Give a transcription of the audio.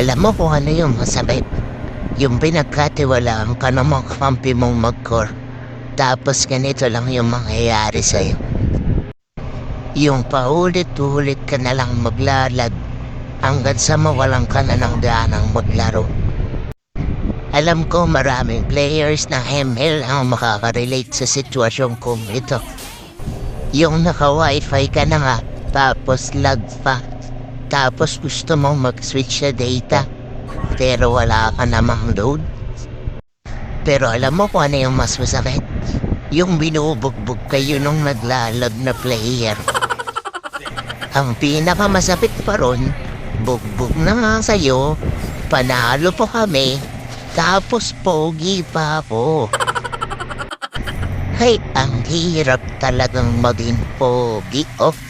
Alam mo kung ano yung masakit? Yung pinagkatiwalaan ka ng mga kampi mong mag-core, tapos ganito lang yung mangyayari sa'yo. Yung paulit-ulit ka na lang maglalag hanggang sa mawalan ka na ng ganang maglaro. Alam ko maraming players ng ML ang makaka-relate sa sitwasyon kong ito. Yung naka-wifi ka na nga, tapos lag pa. Tapos gusto mong mag-switch sa data, pero wala ka namang load. Pero alam mo kung ano yung mas masakit? Yung binubugbog kayo nung naglalag na player. Ang pinakamasakit pa ron, bugbog na nga sa'yo, panalo po kami, tapos pogi pa ako. Ay, ang hirap talagang maging pogi, oh.